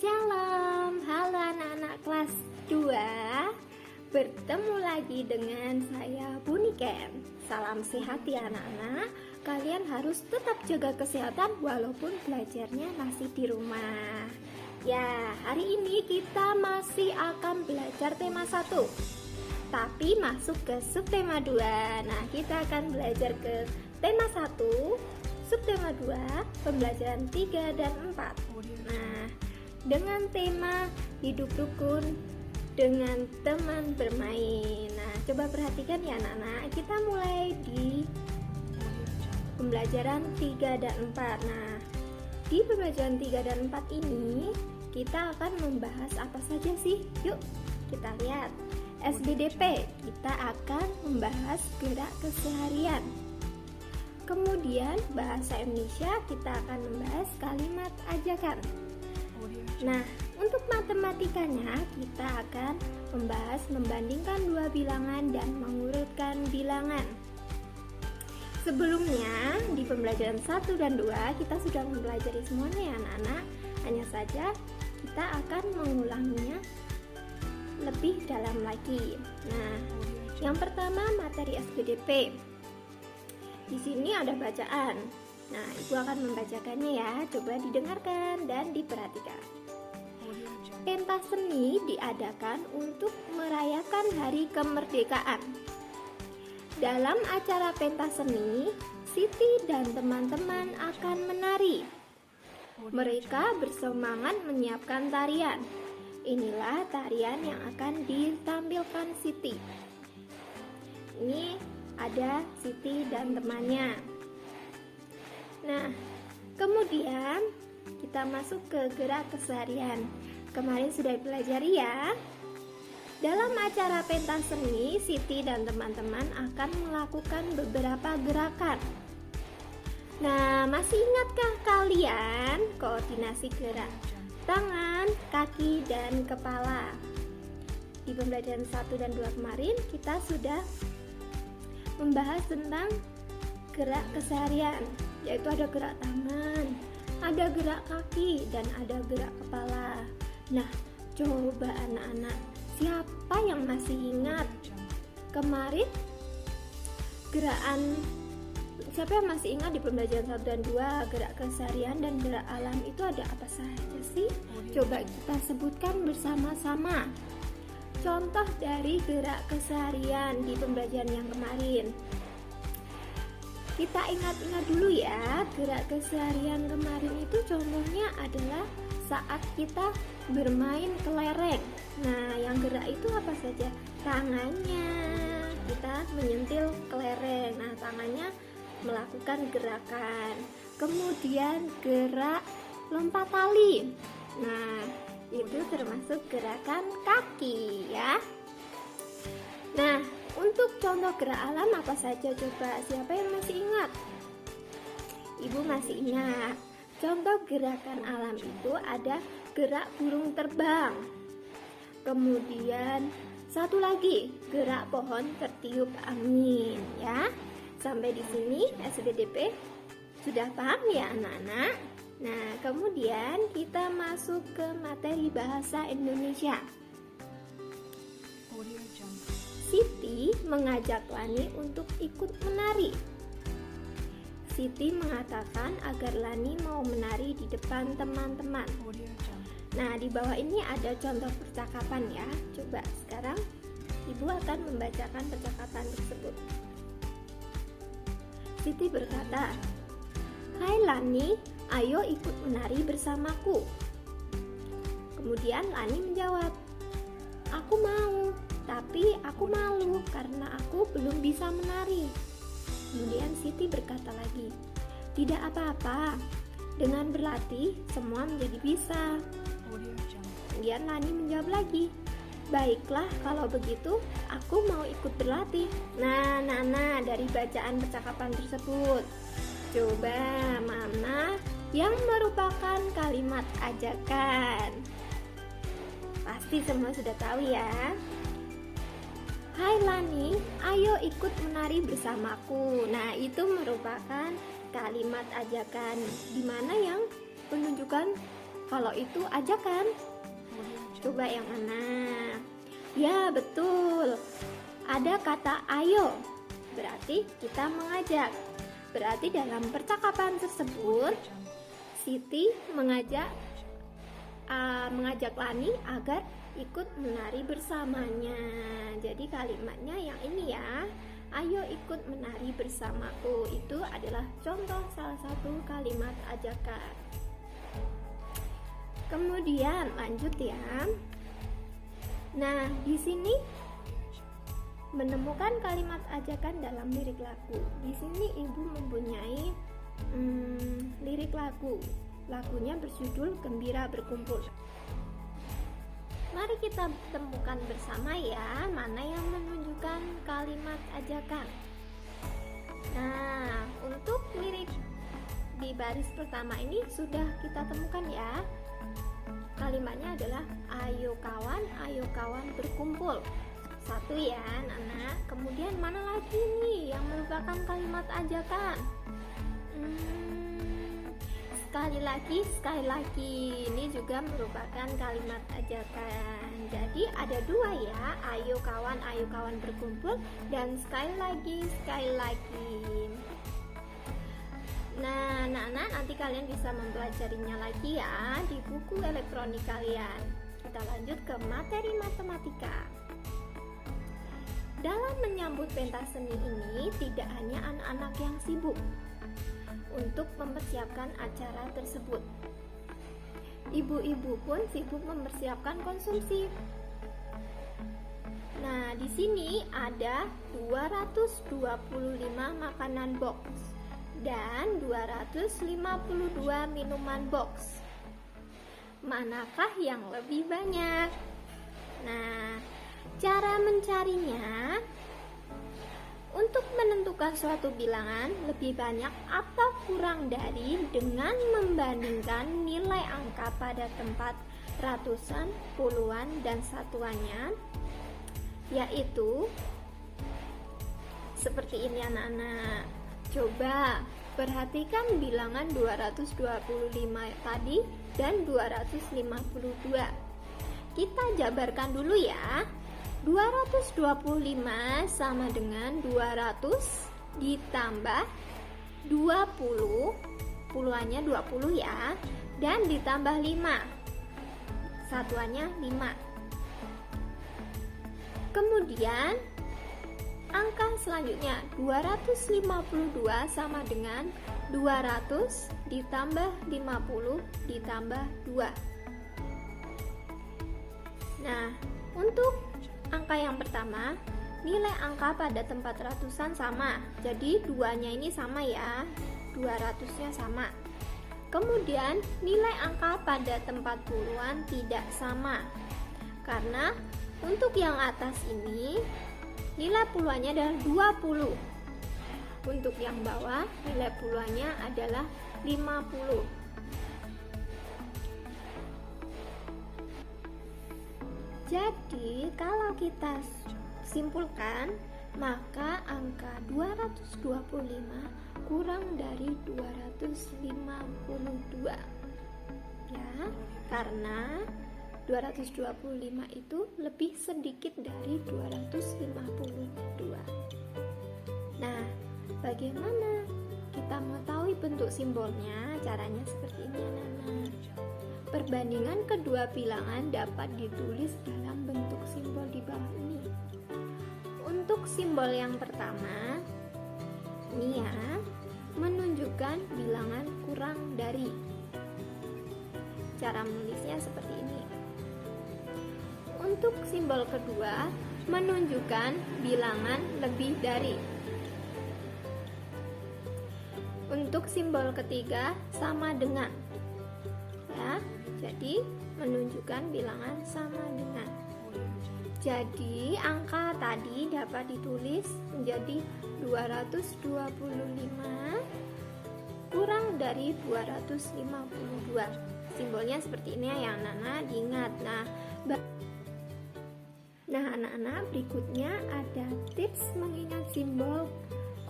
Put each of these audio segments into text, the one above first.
Shalom, halo anak-anak kelas 2. Bertemu lagi dengan saya Buniken. Salam sehat ya anak-anak. Kalian harus tetap jaga kesehatan walaupun belajarnya masih di rumah. Ya, hari ini kita masih akan belajar tema 1, tapi masuk ke subtema 2. Nah, kita akan belajar ke tema 1, subtema 2, pembelajaran 3 dan 4. Nah, dengan tema hidup rukun dengan teman bermain. Nah, coba perhatikan ya anak-anak. Kita mulai di pembelajaran 3 dan 4. Nah, di pembelajaran 3 dan 4 ini kita akan membahas apa saja sih? Yuk, kita lihat. SBDP, kita akan membahas gerak keseharian. Kemudian bahasa Indonesia, kita akan membahas kalimat ajakan. Nah, untuk matematikanya kita akan membahas membandingkan dua bilangan dan mengurutkan bilangan. Sebelumnya di pembelajaran 1 dan 2 kita sudah mempelajari semuanya ya anak-anak. Hanya saja kita akan mengulanginya lebih dalam lagi. Nah, yang pertama materi SBDP. Di sini ada bacaan. Nah, ibu akan membacakannya ya. Coba didengarkan dan diperhatikan. Pentas seni diadakan untuk merayakan hari kemerdekaan. Dalam acara pentas seni, Siti dan teman-teman akan menari. Mereka bersemangat menyiapkan tarian. Inilah tarian yang akan ditampilkan Siti. Ini ada Siti dan temannya. Nah, kemudian kita masuk ke gerak keseharian. Kemarin sudah dipelajari ya. Dalam acara pentas seni, Siti dan teman-teman akan melakukan beberapa gerakan. Nah, masih ingatkah kalian koordinasi gerak tangan, kaki, dan kepala? Di pembelajaran 1 dan 2 kemarin kita sudah membahas tentang gerak keseharian, yaitu ada gerak tangan, ada gerak kaki, dan ada gerak kepala. Nah, coba anak-anak, siapa yang masih ingat kemarin siapa yang masih ingat di pembelajaran 1 dan 2 gerak keseharian dan gerak alam itu ada apa saja sih? Coba kita sebutkan bersama-sama. Contoh dari gerak keseharian di pembelajaran yang kemarin. Kita ingat-ingat dulu ya, gerak keseharian kemarin itu contohnya adalah saat kita bermain kelereng. Nah, yang gerak itu apa saja? Tangannya, kita menyentil kelereng. Nah, tangannya melakukan gerakan. Kemudian gerak lompat tali. Nah, itu termasuk gerakan kaki ya. Nah, untuk contoh gerak alam apa saja coba? Siapa yang masih ingat? Ibu masih ingat. Contoh gerakan alam itu ada gerak burung terbang. Kemudian satu lagi, gerak pohon tertiup angin ya. Sampai di sini SBDP sudah paham ya anak-anak? Nah, kemudian kita masuk ke materi bahasa Indonesia. Siti mengajak Lani untuk ikut menari. Siti mengatakan agar Lani mau menari di depan teman-teman. Nah, di bawah ini ada contoh percakapan ya. Coba sekarang Ibu akan membacakan percakapan tersebut. Siti berkata, "Hai Lani, ayo ikut menari bersamaku." Kemudian Lani menjawab, "Aku mau, tapi aku malu karena aku belum bisa menari." Kemudian Siti berkata lagi, "Tidak apa-apa, dengan berlatih semua menjadi bisa." Kemudian Lani menjawab lagi, "Baiklah kalau begitu aku mau ikut berlatih." Nah, dari bacaan percakapan tersebut, coba mana yang merupakan kalimat ajakan? Pasti semua sudah tahu ya. "Hai Lani, ayo ikut menari bersamaku." Nah, itu merupakan kalimat ajakan di mana yang penulis kalau itu ajakan. Coba yang mana? Ya, betul. Ada kata ayo, berarti kita mengajak. Berarti dalam percakapan tersebut Siti mengajak Lani agar ikut menari bersamanya. Jadi kalimatnya yang ini ya, ayo ikut menari bersamaku. Itu adalah contoh salah satu kalimat ajakan. Kemudian lanjut ya. Nah, di sini menemukan kalimat ajakan dalam lirik lagu. Di sini ibu mempunyai lirik lagu. Lagunya berjudul Gembira Berkumpul. Mari kita temukan bersama ya, mana yang menunjukkan kalimat ajakan. Nah, untuk lirik di baris pertama ini sudah kita temukan ya. Kalimatnya adalah ayo kawan berkumpul. Satu ya anak-anak. Kemudian mana lagi nih yang merupakan kalimat ajakan? Sekali lagi ini juga merupakan kalimat ajakan. Jadi ada dua ya, ayo kawan berkumpul, dan sekali lagi. Nah anak-anak, nanti kalian bisa mempelajarinya lagi ya di buku elektronik kalian. Kita lanjut ke materi matematika. Dalam menyambut pentas seni ini tidak hanya anak-anak yang sibuk untuk mempersiapkan acara tersebut. Ibu-ibu pun sibuk mempersiapkan konsumsi. Nah, di sini ada 225 makanan box dan 252 minuman box. Manakah yang lebih banyak? Nah, cara mencarinya, untuk menentukan suatu bilangan lebih banyak atau kurang dari dengan membandingkan nilai angka pada tempat ratusan, puluhan, dan satuannya, yaitu seperti ini anak-anak. Coba perhatikan bilangan 225 tadi dan 252. Kita jabarkan dulu ya. 225 sama dengan 200 ditambah 20, puluhannya 20 ya, dan ditambah 5, satuannya 5. Kemudian angka selanjutnya 252 sama dengan 200 ditambah 50 ditambah 2. Nah, untuk angka yang pertama, nilai angka pada tempat ratusan sama. Jadi duanya ini sama ya, 200-nya sama. Kemudian nilai angka pada tempat puluhan tidak sama. Karena untuk yang atas ini nilai puluhannya adalah 20. Untuk yang bawah nilai puluhannya adalah 50. Jadi kalau kita simpulkan, maka angka 225 kurang dari 252 ya, karena 225 itu lebih sedikit dari 252. Nah, bagaimana kita mengetahui bentuk simbolnya? Caranya seperti ini anak-anak. Perbandingan kedua bilangan dapat ditulis dalam bentuk simbol di bawah ini. Untuk simbol yang pertama, ini ya, menunjukkan bilangan kurang dari. Cara menulisnya seperti ini. Untuk simbol kedua, menunjukkan bilangan lebih dari. Untuk simbol ketiga, sama dengan. Ya, jadi menunjukkan bilangan sama dengan. Jadi angka tadi dapat ditulis menjadi 225 kurang dari 252. Simbolnya seperti ini ya anak-anak, diingat. Nah anak-anak, berikutnya ada tips mengingat simbol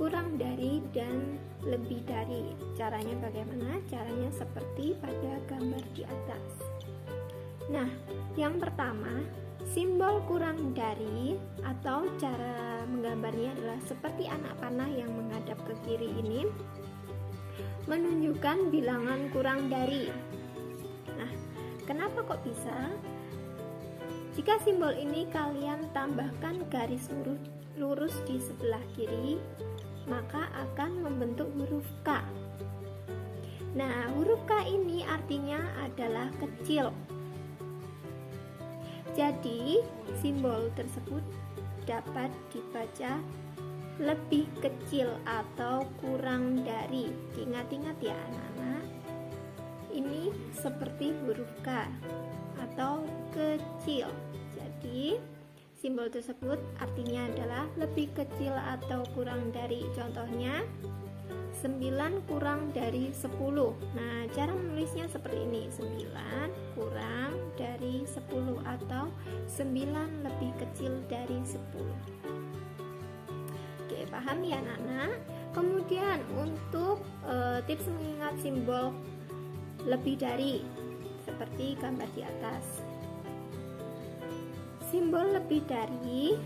kurang dari, dan lebih dari. Caranya bagaimana? Caranya seperti pada gambar di atas. Nah, yang pertama, simbol kurang dari atau cara menggambarnya adalah seperti anak panah yang menghadap ke kiri ini, menunjukkan bilangan kurang dari. Nah, kenapa kok bisa? Jika simbol ini kalian tambahkan garis lurus di sebelah kiri, maka akan membentuk huruf K. Nah, huruf K ini artinya adalah kecil. Jadi, simbol tersebut dapat dibaca lebih kecil atau kurang dari. Ingat-ingat ya anak-anak, ini seperti huruf K atau kecil. Jadi, simbol tersebut artinya adalah lebih kecil atau kurang dari. Contohnya, 9 kurang dari 10. Nah, cara menulisnya seperti ini, 9 kurang dari 10 atau 9 lebih kecil dari 10. Oke, paham ya anak-anak? Kemudian untuk tips mengingat simbol lebih dari, seperti gambar di atas. Simbol lebih dari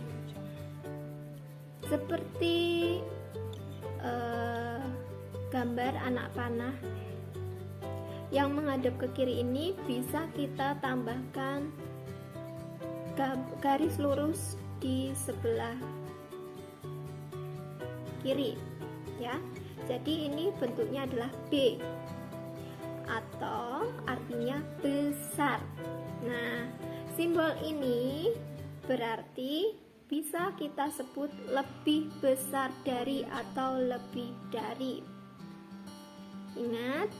seperti gambar anak panah yang menghadap ke kiri ini, bisa kita tambahkan garis lurus di sebelah kiri ya. Jadi ini bentuknya adalah B atau artinya besar. Nah, simbol ini berarti bisa kita sebut lebih besar dari atau lebih dari. Ingat,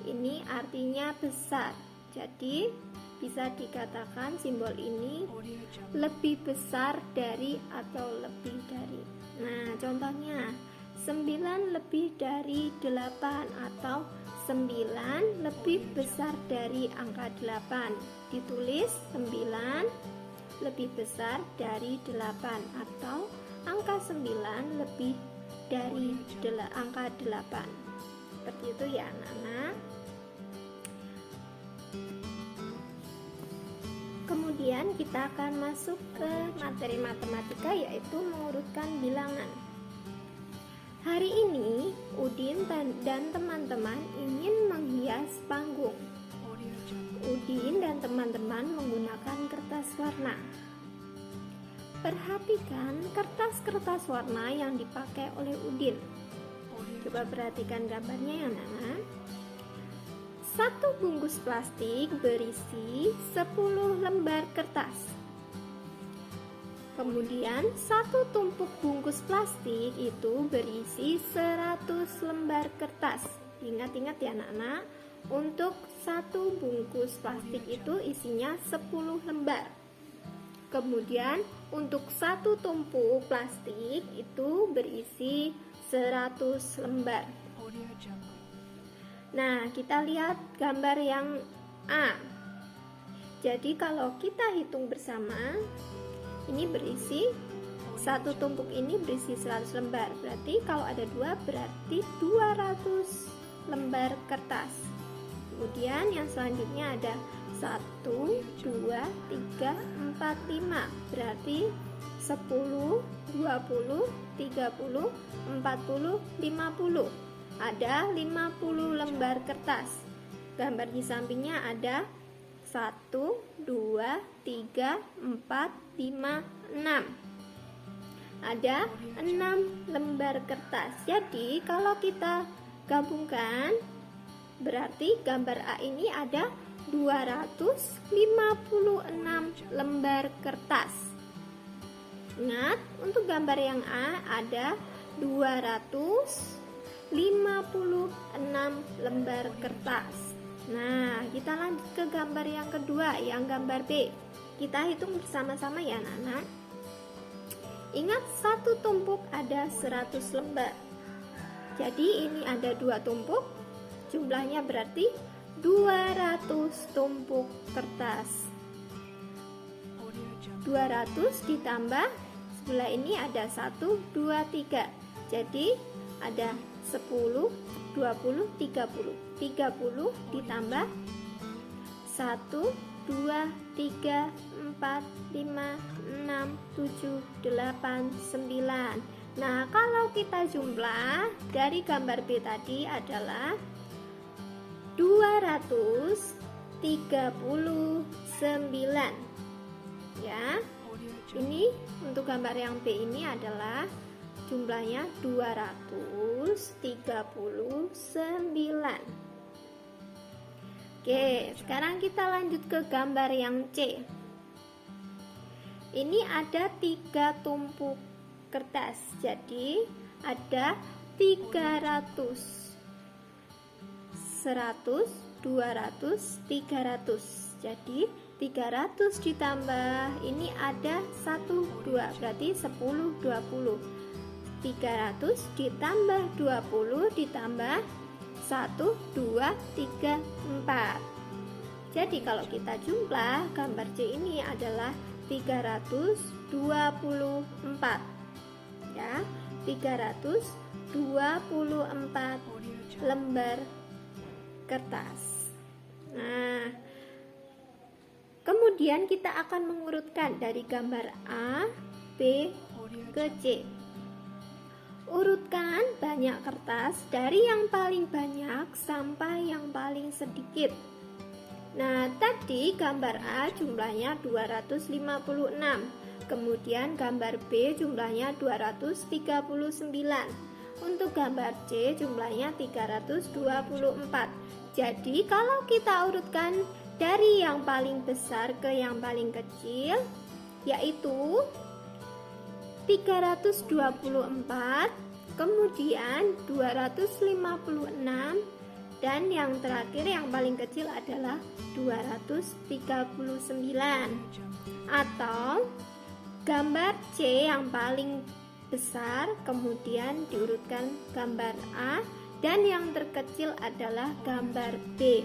ini artinya besar. Jadi bisa dikatakan simbol ini lebih besar dari atau lebih dari. Nah, contohnya 9 lebih dari 8 atau 9 lebih besar dari angka 8. Ditulis 9 lebih besar dari 8 atau angka 9 lebih dari angka 8. Seperti itu ya anak-anak. Kemudian kita akan masuk ke materi matematika, yaitu mengurutkan bilangan. Hari ini Udin dan teman-teman ingin menghias panggung. Udin dan teman-teman menggunakan kertas warna. Perhatikan kertas-kertas warna yang dipakai oleh Udin. Coba perhatikan gambarnya ya anak-anak. Satu bungkus plastik berisi 10 lembar kertas. Kemudian satu tumpuk bungkus plastik itu berisi 100 lembar kertas. Ingat-ingat ya anak-anak, untuk satu bungkus plastik itu isinya 10 lembar. Kemudian untuk satu tumpuk plastik itu berisi 100 lembar. Nah, kita lihat gambar yang A. Jadi kalau kita hitung bersama, ini berisi satu tumpuk ini berisi 100 lembar. Berarti kalau ada 2 berarti 200 lembar kertas. Kemudian yang selanjutnya ada 1, 2, 3, 4, 5. Berarti 10, 20, 30, 40, 50. Ada 50 lembar kertas. Gambar di sampingnya ada 1, 2, 3, 4, 5, 6. Ada 6 lembar kertas. Jadi kalau kita gabungkan, berarti gambar A ini ada 256 lembar kertas. Ingat, untuk gambar yang A ada 256 lembar kertas. Nah, kita lanjut ke gambar yang kedua, yang gambar B. Kita hitung bersama-sama ya anak-anak. Ingat, satu tumpuk ada 100 lembar. Jadi ini ada 2 tumpuk, jumlahnya berarti 200 tumpuk kertas. 200 ditambah sebelah ini ada 1, 2, 3. Jadi ada 10, 20, 30. 30 ditambah 1, 2, 3, 4, 5, 6, 7, 8, 9. Nah, kalau kita jumlah dari gambar B tadi adalah 239. Ya. Ini untuk gambar yang B ini adalah jumlahnya 239. Oke, sekarang kita lanjut ke gambar yang C. Ini ada 3 tumpuk kertas. Jadi ada 300, 100, 200, 300. Jadi 300 ditambah ini ada 1, 2, berarti 10, 20. 300 ditambah 20 ditambah 1, 2, 3, 4. Jadi kalau kita jumlah, gambar C ini adalah 324. Ya, 324 lembar kertas. Nah, kemudian kita akan mengurutkan dari gambar A, B ke C. Urutkan banyak kertas dari yang paling banyak sampai yang paling sedikit. Nah, tadi gambar A jumlahnya 256. Kemudian gambar B jumlahnya 239. Untuk gambar C jumlahnya 324. Jadi kalau kita urutkan dari yang paling besar ke yang paling kecil, yaitu 324, kemudian 256, dan yang terakhir yang paling kecil adalah 239. Atau gambar C yang paling besar, kemudian diurutkan gambar A, dan yang terkecil adalah gambar B.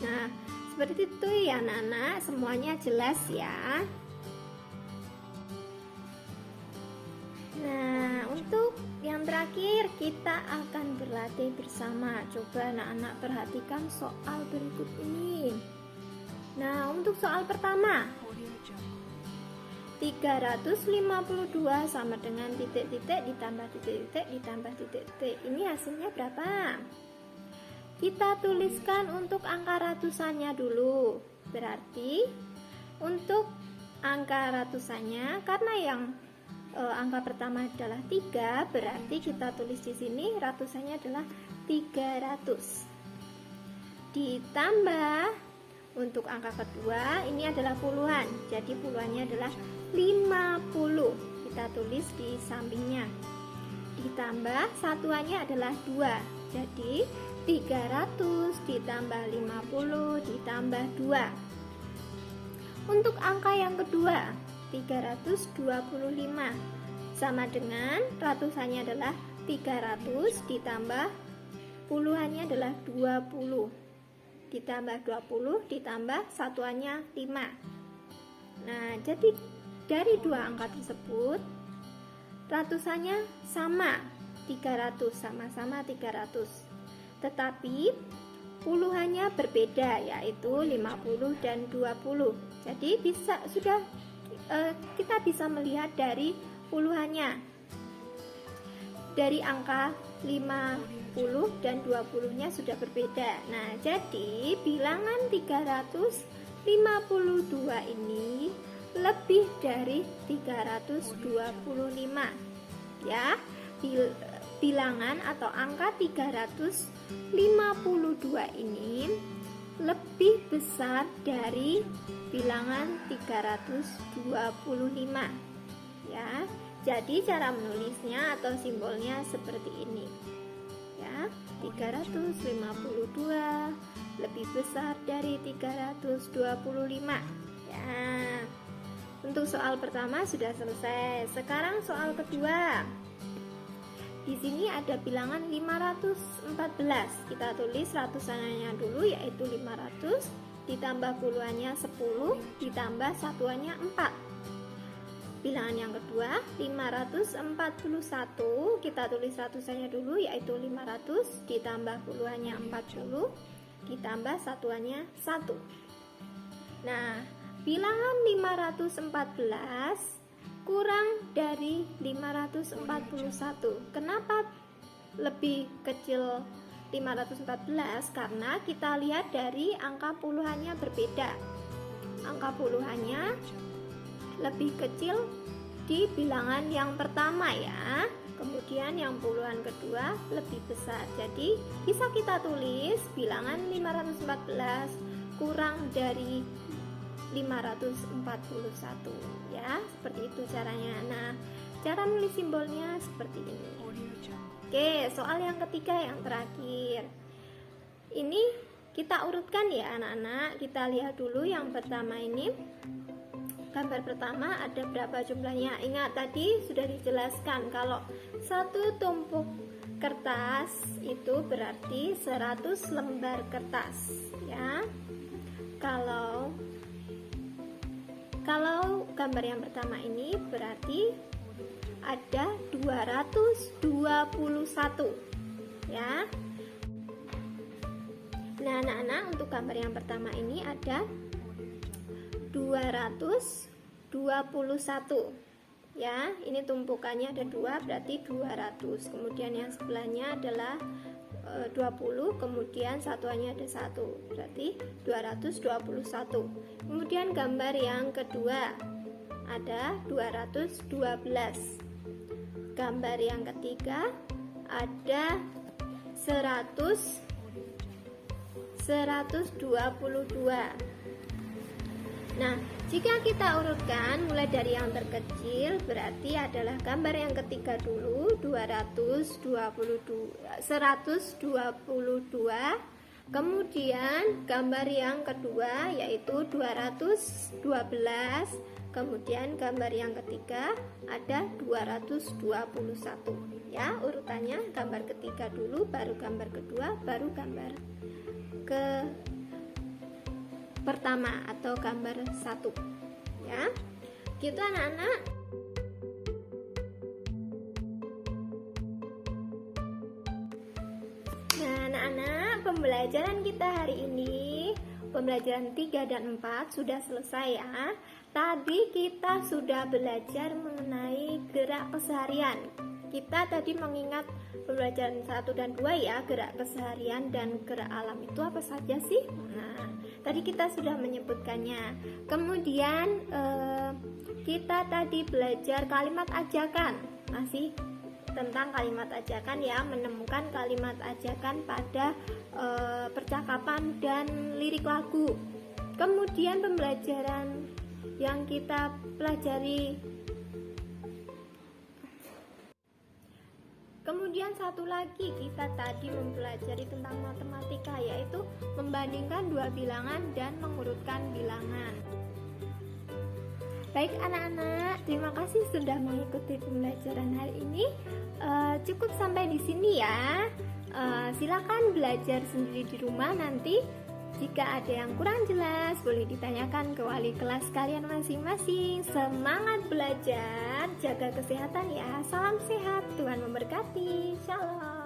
Nah, seperti itu ya anak-anak, semuanya jelas ya. Nah, untuk yang terakhir kita akan berlatih bersama. Coba anak-anak perhatikan soal berikut ini. Nah, untuk soal pertama, 352 sama dengan titik-titik ditambah titik-titik ditambah titik-titik. Ini hasilnya berapa? Kita tuliskan untuk angka ratusannya dulu. Berarti untuk angka ratusannya, karena yang angka pertama adalah 3, berarti kita tulis di sini ratusannya adalah 300. Ditambah untuk angka kedua ini adalah puluhan. Jadi puluhannya adalah 50. Kita tulis di sampingnya. Ditambah satuannya adalah 2. Jadi 300 ditambah 50 ditambah 2. Untuk angka yang kedua 325 sama dengan ratusannya adalah 300 ditambah puluhannya adalah 20 ditambah 20 ditambah satuannya 5. Nah, jadi dari dua angka tersebut ratusannya sama, 300, sama-sama 300. Tetapi puluhannya berbeda, yaitu 50 dan 20. Jadi kita bisa melihat dari puluhannya. Dari angka 50 dan 20-nya sudah berbeda. Nah, jadi bilangan 352 ini lebih dari 325. Ya, bilangan atau angka 352 ini lebih besar dari bilangan 325. Ya. Jadi cara menulisnya atau simbolnya seperti ini. Ya, 352 lebih besar dari 325. Ya. Untuk soal pertama sudah selesai. Sekarang soal kedua. Di sini ada bilangan 514. Kita tulis ratusannya dulu, yaitu 500 ditambah puluhannya 10 ditambah satuannya 4. bilangan yang kedua 541, kita tulis ratusannya dulu, yaitu 500 ditambah puluhannya 40 ditambah satuannya 1. Nah, bilangan 514 kurang dari 541. Kenapa lebih kecil 514? Karena kita lihat dari angka puluhannya berbeda. Angka puluhannya lebih kecil di bilangan yang pertama ya. Kemudian yang puluhan kedua lebih besar. Jadi bisa kita tulis bilangan 514 kurang dari 541 ya. Seperti itu caranya. Nah, cara nulis simbolnya seperti ini. Oke, soal yang ketiga yang terakhir. Ini kita urutkan ya anak-anak. Kita lihat dulu yang pertama ini. Gambar pertama ada berapa jumlahnya? Ingat tadi sudah dijelaskan kalau satu tumpuk kertas itu berarti 100 lembar kertas ya. Kalau gambar yang pertama ini berarti ada 221 ya. Nah anak-anak, untuk gambar yang pertama ini ada 221 ya. Ini tumpukannya ada 2 berarti 200. Kemudian yang sebelahnya adalah 20, kemudian satuannya ada 1 berarti 221. Kemudian gambar yang kedua ada 212. Gambar yang ketiga ada 122. Nah, jika kita urutkan mulai dari yang terkecil, berarti adalah gambar yang ketiga dulu 122. Kemudian gambar yang kedua yaitu 212. Kemudian gambar yang ketiga ada 221 ya. Urutannya gambar ketiga dulu, baru gambar kedua, baru gambar ke pertama atau gambar 1 ya. Gitu anak-anak. Nah anak-anak, pembelajaran kita hari ini, pembelajaran 3 dan 4 sudah selesai ya. Tadi kita sudah belajar mengenai gerak keseharian. Kita tadi mengingat pembelajaran 1 dan 2 ya, gerak keseharian dan gerak alam itu apa saja sih? Nah, tadi kita sudah menyebutkannya. Kemudian kita tadi belajar kalimat ajakan, masih tentang kalimat ajakan ya, menemukan kalimat ajakan pada percakapan dan lirik lagu. Kemudian pembelajaran yang kita pelajari, kemudian satu lagi kita tadi mempelajari tentang matematika, yaitu membandingkan dua bilangan dan mengurutkan bilangan. Baik anak-anak, terima kasih sudah mengikuti pembelajaran hari ini. Cukup sampai di sini ya. Silakan belajar sendiri di rumah. Nanti jika ada yang kurang jelas boleh ditanyakan ke wali kelas kalian masing-masing. Semangat belajar, jaga kesehatan ya. Salam sehat, Tuhan memberkati. Shalom.